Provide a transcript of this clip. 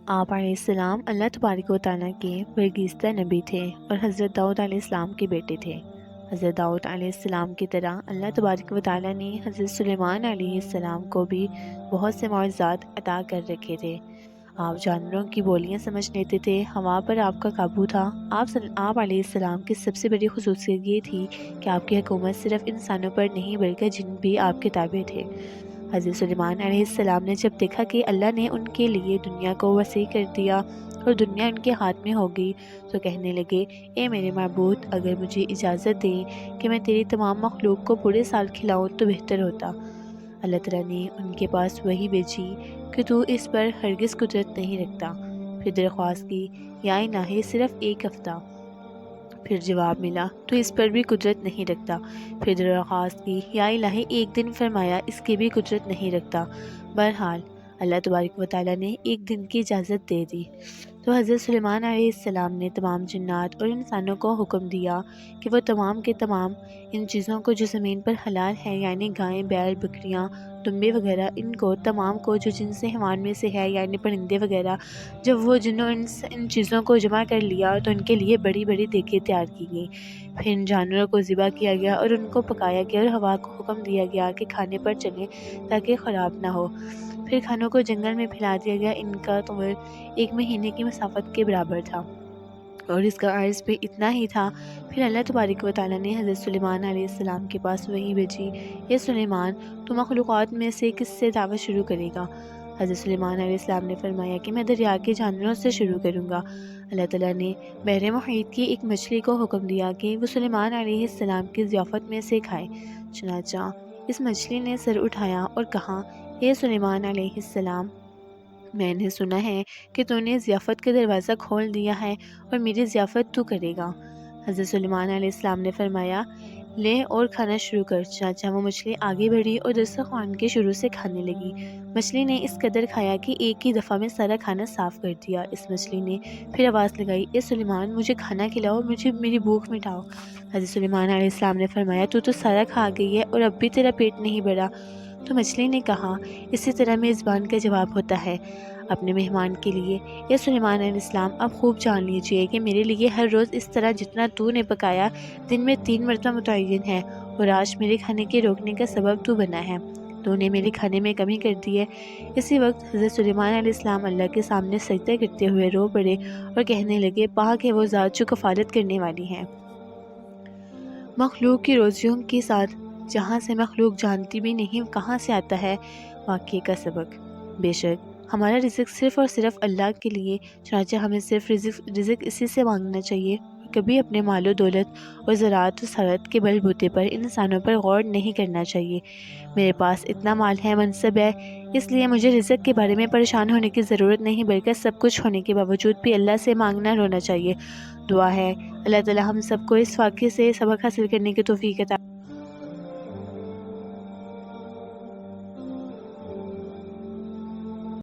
آپ علیہ السلام اللہ تبارک و تعالیٰ کے برگزیدہ نبی تھے اور حضرت داؤد علیہ السلام کے بیٹے تھے۔ حضرت داؤد علیہ السلام کی طرح اللہ تبارک و تعالیٰ نے حضرت سلیمان علیہ السلام کو بھی بہت سے معجزات عطا کر رکھے تھے۔ آپ جانوروں کی بولیاں سمجھ لیتے تھے، ہوا پر آپ کا قابو تھا۔ آپ علیہ السلام کی سب سے بڑی خصوصیت یہ تھی کہ آپ کی حکومت صرف انسانوں پر نہیں بلکہ جن بھی آپ کے تابع تھے۔ حضرت سلیمان علیہ السلام نے جب دیکھا کہ اللہ نے ان کے لیے دنیا کو وسیع کر دیا اور دنیا ان کے ہاتھ میں ہوگی تو کہنے لگے، اے میرے معبود، اگر مجھے اجازت دیں کہ میں تیری تمام مخلوق کو پورے سال کھلاؤں تو بہتر ہوتا۔ اللہ تعالیٰ نے ان کے پاس وحی بھیجی کہ تو اس پر ہرگز قدرت نہیں رکھتا۔ پھر درخواست کی، یا الہی صرف ایک ہفتہ۔ پھر جواب ملا، تو اس پر بھی قدرت نہیں رکھتا۔ پھر درخواست کی، یا الہی ایک دن، فرمایا اس کی بھی قدرت نہیں رکھتا۔ بہرحال اللہ تبارک و تعالیٰ نے ایک دن کی اجازت دے دی تو حضرت سلیمان علیہ السلام نے تمام جنات اور انسانوں کو حکم دیا کہ وہ تمام کے تمام ان چیزوں کو جو زمین پر حلال ہے، یعنی گائیں، بیل، بکریاں، دمبے وغیرہ، ان کو تمام کو جو جن سے حیوان میں سے ہے، یعنی پرندے وغیرہ، جب وہ جنہوں ان چیزوں کو جمع کر لیا تو ان کے لیے بڑی بڑی دیگیں تیار کی گئیں۔ پھر ان جانوروں کو ذبح کیا گیا اور ان کو پکایا گیا اور ہوا کو حکم دیا گیا کہ کھانے پر چلیں تاکہ خراب نہ ہو۔ پھر کھانوں کو جنگل میں پھیلا دیا گیا۔ ان کا طول 1 مہینے کی مسافت کے برابر تھا اور اس کا عرض بھی اتنا ہی تھا۔ پھر اللہ تبارک و تعالیٰ نے حضرت سلیمان علیہ السلام کے پاس وحی بھیجی، اے سلیمان، تو مخلوقات میں سے کس سے دعوت شروع کرے گا؟ حضرت سلیمان علیہ السلام نے فرمایا کہ میں دریا کے جانوروں سے شروع کروں گا۔ اللہ تعالیٰ نے بحر محیط کی ایک مچھلی کو حکم دیا کہ وہ سلیمان علیہ السلام کی ضیافت میں سے کھائے۔ چنانچہ اس مچھلی نے سر اٹھایا اور کہا، اے سلیمان علیہ السلام، میں نے سنا ہے کہ تو نے ضیافت کا دروازہ کھول دیا ہے اور میری ضیافت تو کرے گا۔ حضرت سلیمان علیہ السلام نے فرمایا، لے اور کھانا شروع کر۔ چنانچہ وہ مچھلی آگے بڑھی اور دسترخوان کے شروع سے کھانے لگی۔ مچھلی نے اس قدر کھایا کہ ایک ہی دفعہ میں سارا کھانا صاف کر دیا۔ اس مچھلی نے پھر آواز لگائی، اے سلیمان، مجھے کھانا کھلاؤ، مجھے میری بھوک مٹاؤ۔ حضرت سلیمان علیہ السلام نے فرمایا، تو سارا کھا گئی ہے اور اب بھی تیرا پیٹ نہیں بھرا؟ تو مچھلی نے کہا، اسی طرح میزبان کا جواب ہوتا ہے اپنے مہمان کے لیے۔ اے سلیمان علیہ السلام، اب خوب جان لیجئے کہ میرے لیے ہر روز اس طرح جتنا تو نے پکایا دن میں 3 مرتبہ متعین ہے، اور آج میرے کھانے کے روکنے کا سبب تو بنا ہے۔ تو نے میرے کھانے میں کمی کر دی ہے۔ اسی وقت حضرت سلیمان علیہ السلام اللہ کے سامنے سجدہ کرتے ہوئے رو پڑے اور کہنے لگے، پاک ہے وہ ذات جو کفالت کرنے والی ہے مخلوق کی روزیوں کے ساتھ، جہاں سے مخلوق جانتی بھی نہیں کہاں سے آتا ہے۔ واقعے کا سبق، بے شک ہمارا رزق صرف اور صرف اللہ کے لیے، چنانچہ ہمیں صرف رزق اسی سے مانگنا چاہیے اور کبھی اپنے مال و دولت اور زراعت و سرعت کے بل بوتے پر انسانوں پر غور نہیں کرنا چاہیے۔ میرے پاس اتنا مال ہے، منصب ہے، اس لیے مجھے رزق کے بارے میں پریشان ہونے کی ضرورت نہیں، بلکہ سب کچھ ہونے کے باوجود بھی اللہ سے مانگنا رونا چاہیے۔ دعا ہے اللہ تعالی ہم سب کو اس واقعے سے سبق حاصل کرنے کی توفیق عطا